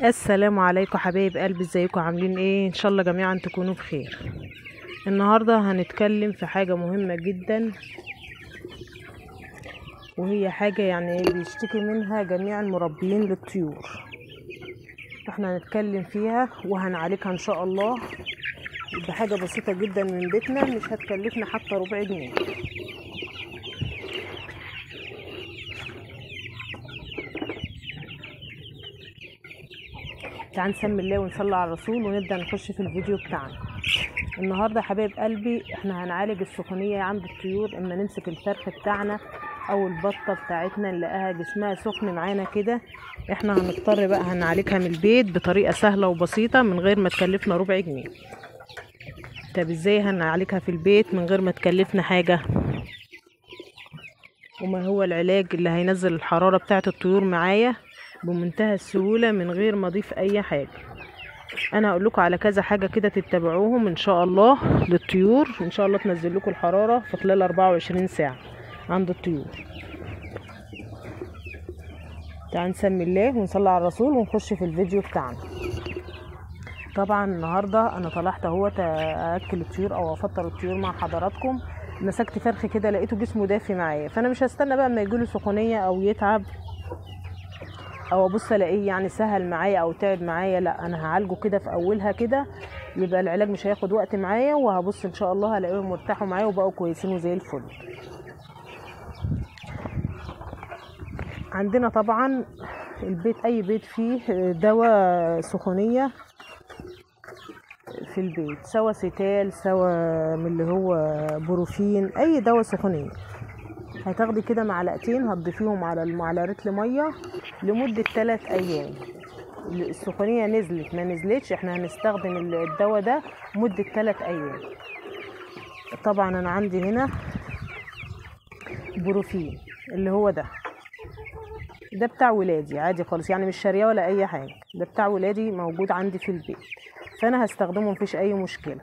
السلام عليكم حبايب قلبي، ازيكم عاملين ايه؟ ان شاء الله جميعا تكونوا بخير. النهارده هنتكلم في حاجه مهمه جدا، وهي حاجه يعني بيشتكي منها جميع المربيين للطيور. احنا هنتكلم فيها وهنعالجها ان شاء الله بحاجه بسيطه جدا من بيتنا، مش هتكلفنا حتى ربع جنيه. تعال نسمي الله ونصلي على الرسول ونبدأ نخش في الفيديو بتاعنا. النهارده حبايب قلبي احنا هنعالج السخونية عند الطيور. اما نمسك الفرخ بتاعنا او البطة بتاعتنا نلاقيها جسمها سخن معانا كده، احنا هنضطر بقى هنعالجها من البيت بطريقة سهلة وبسيطة من غير ما تكلفنا ربع جنيه. طب ازاي هنعالجها في البيت من غير ما تكلفنا حاجة؟ وما هو العلاج اللي هينزل الحرارة بتاعة الطيور معايا بمنتهى السهولة من غير ما اضيف اي حاجة؟ انا هقول لكم على كذا حاجة كده تتبعوهم ان شاء الله للطيور، ان شاء الله تنزل لكم الحرارة في خلال 24 ساعة عند الطيور. تعالوا نسمي الله ونصلي على الرسول ونخش في الفيديو بتاعنا. طبعا النهاردة انا طلعت اهوت اكل الطيور او افطر الطيور مع حضراتكم. مسكت فرخ كده لقيته جسمه دافي معايا، فانا مش هستنى بقى اما يجيله سخونية او يتعب او ابص الاقيه يعني سهل معايا او تعب معايا. لا، انا هعالجه كده في اولها كده، يبقى العلاج مش هياخد وقت معايا، وهبص ان شاء الله هلاقيهم مرتاحوا معايا وبقوا كويسين وزي الفل. عندنا طبعا البيت، اي بيت فيه دواء سخونية في البيت، سواء ستال سواء من اللي هو بروفين، اي دواء سخونية. هتاخدي كده معلقتين هتضيفيهم على رتل ميه لمده 3 ايام. السخونيه نزلت ما نزلتش، احنا هنستخدم الدواء ده مده 3 ايام. طبعا انا عندي هنا بروفين اللي هو ده بتاع ولادي عادي خالص، يعني مش شاريه ولا اي حاجه، ده بتاع ولادي موجود عندي في البيت، فانا هستخدمه مفيش اي مشكله.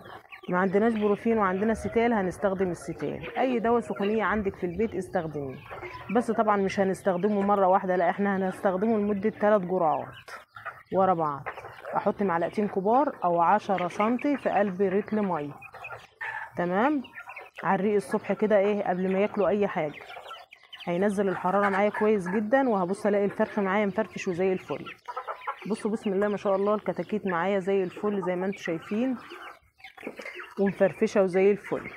ما عندناش بروفين وعندنا ستال هنستخدم الستال. اي دواء سخونيه عندك في البيت استخدميه، بس طبعا مش هنستخدمه مره واحده، لا احنا هنستخدمه لمده 3 جرعات ورا بعض. احط معلقتين كبار او 10 سنتي في قلب رتل ميه، تمام، على الريق الصبح كده ايه قبل ما ياكلوا اي حاجه. هينزل الحراره معايا كويس جدا، وهبص الاقي الفرخ معايا مفرفش وزي الفل. بصوا بسم الله ما شاء الله، الكتاكيت معايا زي الفل زي ما انتم شايفين، ومفرفشه وزي الفل.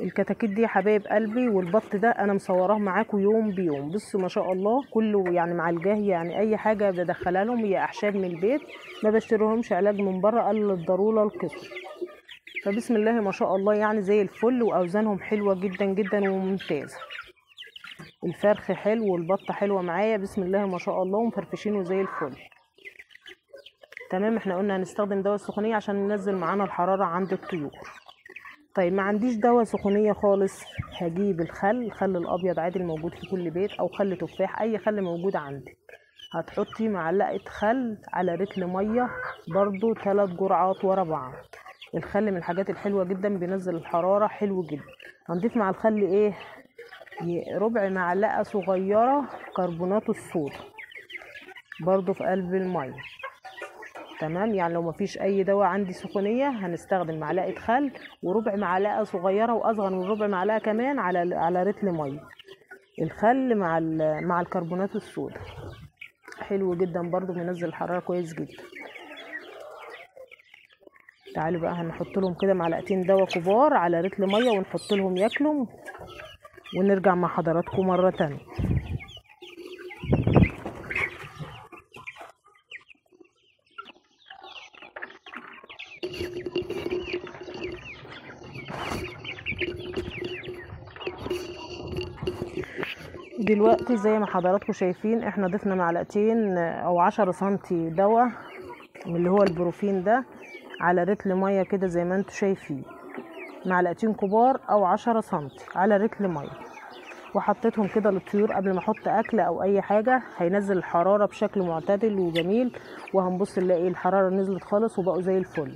الكتاكيت دي يا حبايب قلبي والبط ده انا مصوراه معاكم يوم بيوم. بصوا ما شاء الله كله يعني مع الجاه، يعني اي حاجه بدخلها لهم هي احشاب من البيت، ما بشتريهمش علاج من بره الا الضروره القصوى. فبسم الله ما شاء الله يعني زي الفل، واوزانهم حلوه جدا جدا وممتازه. الفرخ حلو والبطه حلوه معايا بسم الله ما شاء الله، ومفرفشين وزي الفل. تمام، احنا قلنا هنستخدم دواء السخونيه عشان ننزل معانا الحراره عند الطيور. طيب ما عنديش دواء سخونيه خالص، هجيب الخل الابيض عادي الموجود في كل بيت، او خل تفاح، اي خل موجود عندك. هتحطي معلقه خل على رتل ميه برضو 3 جرعات ورا بعض. الخل من الحاجات الحلوه جدا، بينزل الحراره حلو جدا. هنضيف مع الخل ايه؟ ربع معلقه صغيره كربونات الصودا برضو في قلب الميه. تمام، يعني لو مفيش اي دواء عندي سخونيه هنستخدم معلقه خل وربع معلقه صغيره واصغر من ربع معلقه كمان على رتل ميه. الخل مع الكربونات الصودا حلو جدا برضو، بينزل الحراره كويس جدا. تعالوا بقى هنحط لهم كده معلقتين دواء كبار على رتل ميه ونحط لهم ياكلوا، ونرجع مع حضراتكم مره تانية. دلوقتي زي ما حضراتكم شايفين احنا ضفنا معلقتين او 10 سنتي دواء من اللي هو البروفين ده على رتل ميه كده زي ما انتم شايفين، معلقتين كبار او 10 سنتي على رتل ميه، وحطيتهم كده للطيور قبل ما احط اكل او اي حاجه. هينزل الحراره بشكل معتدل وجميل، وهنبص نلاقي الحراره نزلت خالص وبقوا زي الفل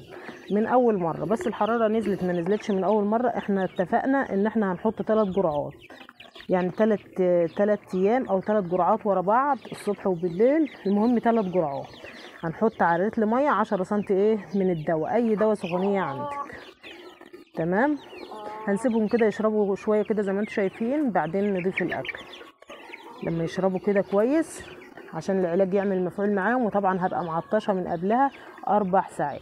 من اول مره. بس الحراره نزلت ما نزلتش من اول مره، احنا اتفقنا ان احنا هنحط 3 جرعات يعني 3 ايام او 3 جرعات ورا بعض الصبح وبالليل، المهم 3 جرعات. هنحط على لتر ميه 10 سم من الدواء، اي دواء سخونيه عندك. تمام. هنسيبهم كده يشربوا شويه كده زي ما انتم شايفين، بعدين نضيف الاكل لما يشربوا كده كويس عشان العلاج يعمل مفعول معاهم. وطبعا هبقى معطشه من قبلها 4 ساعات،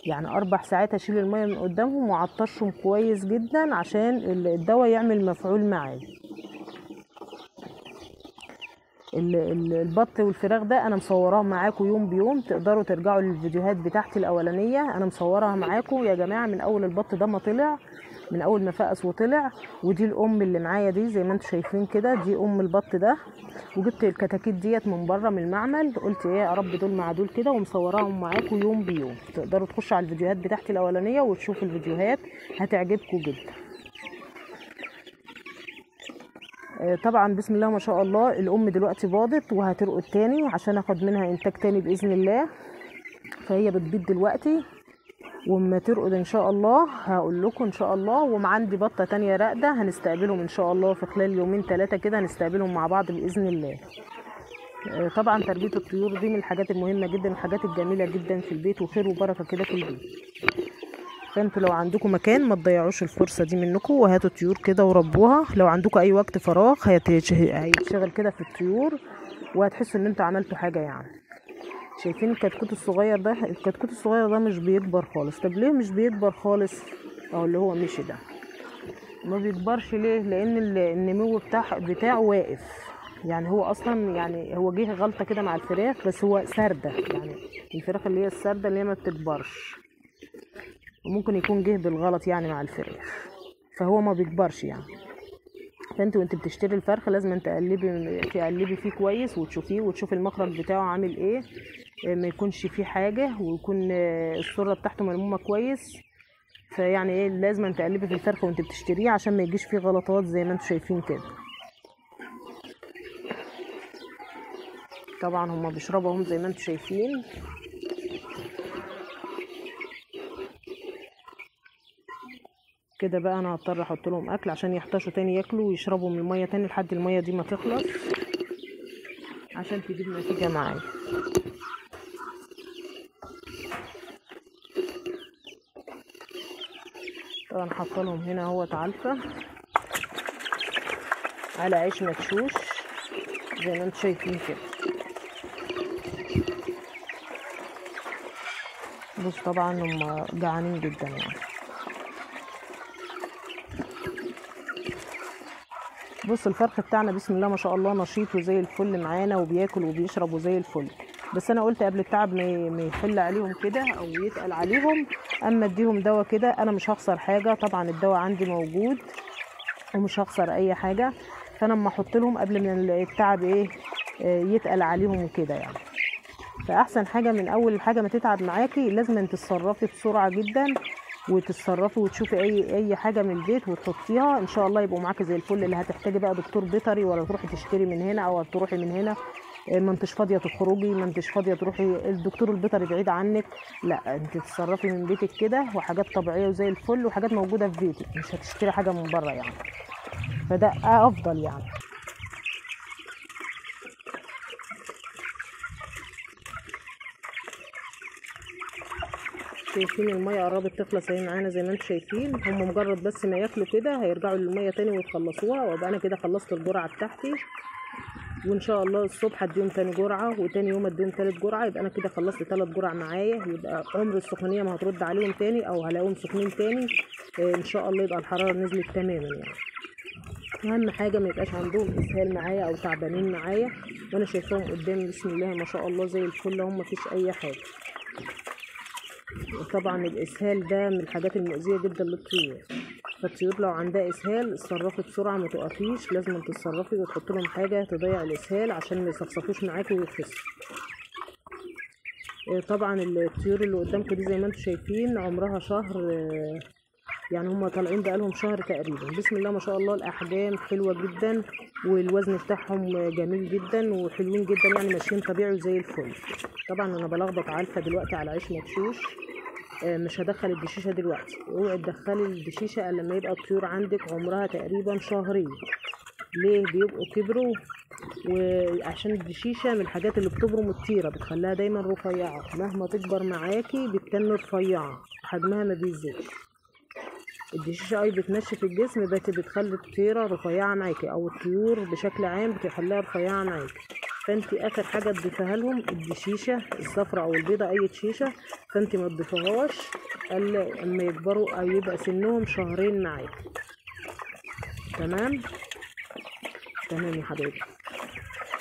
يعني 4 ساعات اشيل الميه من قدامهم وعطشهم كويس جدا عشان الدواء يعمل مفعول معايا. البط والفراخ ده انا مصوراهم معاكم يوم بيوم، تقدروا ترجعوا للفيديوهات بتاعتي الاولانيه، انا مصورها معاكم يا جماعه من اول البط ده ما طلع، من اول ما فقس وطلع. ودي الام اللي معايا دي زي ما انتم شايفين كده، دي ام البط ده. وجبت الكتاكيت ديت من بره من المعمل، قلت ايه يا رب دول مع دول كده، ومصوراهم معاكم يوم بيوم. تقدروا تخشوا على الفيديوهات بتاعتي الاولانيه وتشوفوا الفيديوهات، هتعجبكم جدا. طبعا بسم الله ما شاء الله الام دلوقتي باضت وهترقد تاني عشان اخد منها انتاج تاني باذن الله. فهي بتبيض دلوقتي، وما ترقد ان شاء الله هقول لكم ان شاء الله. وعندي بطه تانية راقده هنستقبلهم ان شاء الله في خلال 2-3 كده، هنستقبلهم مع بعض باذن الله. طبعا تربيه الطيور دي من الحاجات المهمه جدا، الحاجات الجميله جدا في البيت، وخير وبركه كده في البيت. فانتوا لو عندكم مكان ما تضيعوش الفرصه دي منكم، وهاتوا طيور كده وربوها. لو عندكم اي وقت فراغ هيتشغل كده في الطيور، وهتحسوا ان انتوا عملتوا حاجه يعني. شايفين الكتكوت الصغير ده؟ الكتكوت الصغير ده مش بيكبر خالص. طب ليه مش بيكبر خالص؟ اهو اللي هو مشي ده ما بيكبرش ليه؟ لان النمو بتاعه واقف. يعني هو اصلا يعني هو جه غلطه كده مع الفراخ، بس هو سرده، يعني الفراخ اللي هي السرده اللي هي ما بتكبرش، وممكن يكون جه بالغلط يعني مع الفراخ، فهو ما بيكبرش يعني. فانت وانت بتشتري الفرخ لازم تقلبي فيه كويس، وتشوفيه وتشوفي المخرج بتاعه عامل ايه، ما يكونش فيه حاجه، ويكون السره بتاعته ملمومه كويس. فيعني ايه لازم تقلبي في الفرخ وانت بتشتريه عشان ما يجيش فيه غلطات زي ما انتم شايفين كده. طبعا هما بيشربوا هم زي ما انتم شايفين. كده بقى انا هضطر احط لهم اكل عشان يحتاجوا تاني ياكلوا ويشربوا من الميه تاني لحد الميه دي ما تخلص عشان تجيب نتيجه معايا. طبعا حاطه لهم هنا اهوت علفه على عيش مدشوش زي ما انتم شايفين كده. بص طبعا هم جعانين جدا يعني. بص الفرخ بتاعنا بسم الله ما شاء الله نشيط وزي الفل معانا، وبياكل وبيشرب وزي الفل. بس انا قلت قبل التعب ما يحل عليهم كده او يتقل عليهم، اما اديهم دواء كده انا مش هخسر حاجه. طبعا الدواء عندي موجود ومش هخسر اي حاجه، فانا اما احط لهم قبل ما التعب ايه يتقل عليهم وكده يعني. فاحسن حاجه من اول حاجه ما تتعب معاكي لازم انت تتصرفي بسرعه جدا، وتتصرفي وتشوفي اي حاجه من البيت وتحطيها ان شاء الله يبقوا معاكي زي الفل. اللي هتحتاجي بقى دكتور بيطري، ولا تروحي تشتري من هنا او تروحي من هنا، ما انتش فاضيه تخرجي، ما انتش فاضيه تروحي الدكتور البيطري بعيد عنك، لا انت تتصرفي من بيتك كده، وحاجات طبيعيه وزي الفل، وحاجات موجوده في بيتك، مش هتشتري حاجه من بره يعني. فده افضل يعني. شايفين الميه قربت تخلص اهي معانا زي ما انتم شايفين. هم مجرد بس ما ياكلوا كده هيرجعوا للميه تاني ويخلصوها، وابقى انا كده خلصت الجرعه بتاعتي. وان شاء الله الصبح اديهم تاني جرعه، وتاني يوم اديهم تالت جرعه، يبقى انا كده خلصت 3 جرع معايا. يبقى عمر السخونيه ما هترد عليهم تاني او هلاقيهم سخنين تاني ان شاء الله، يبقى الحراره نزلت تماما يعني. اهم حاجه ما يبقاش عندهم اسهال معايا او تعبانين معايا، وانا شايفاهم قدامي بسم الله ما شاء الله زي الفل، هم مفيش اي حاجه. وطبعا الاسهال ده من الحاجات المؤذيه جدا للطيور، فالطيور لو عندها اسهال اتصرفي بسرعه، ما توقفيش، لازم تتصرفي وتحط لهم حاجه تضيع الاسهال عشان ما يصفصفوش معاكي ويخسوا. طبعا الطيور اللي قدامكم دي زي ما انتم شايفين عمرها شهر، يعني هم طالعين بقالهم شهر تقريبا. بسم الله ما شاء الله الاحجام حلوه جدا، والوزن بتاعهم جميل جدا وحلوين جدا، يعني ماشيين طبيعي وزي الفل. طبعا انا بلخبط علفه دلوقتي على عيش مدشوش مش هدخل الدشيشه دلوقتي. اوعي تدخلي الدشيشه الا لما يبقى الطيور عندك عمرها تقريبا شهرين. ليه؟ بيبقوا كبروا، وعشان الدشيشه من الحاجات اللي بتبرم الطيره، بتخليها دايما رفيعه، مهما تكبر معاكي بتتن رفيعه، حجمها ما بيزيدش. الدشيشه بتنشف الجسم، بس بتخلي الطيره رفيعه معاكي، او الطيور بشكل عام بتخليها رفيعه معاكي. فانت اخر حاجه تضيفها لهم الدشيشه الصفراء او البيضه، اي دشيشه، فانت ما تضيفوهاش الا اما يكبروا او يبقى سنهم شهرين معاكي. تمام تمام يا حبايبي.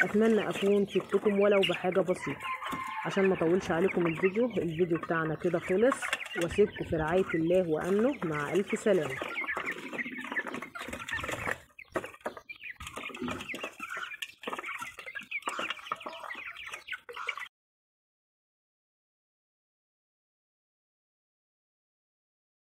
اتمنى اكون فدتكم ولو بحاجه بسيطه. عشان ما اطولش عليكم الفيديو بتاعنا كده خلص، واسيبكم في رعايه الله وامنه. مع الف سلامه.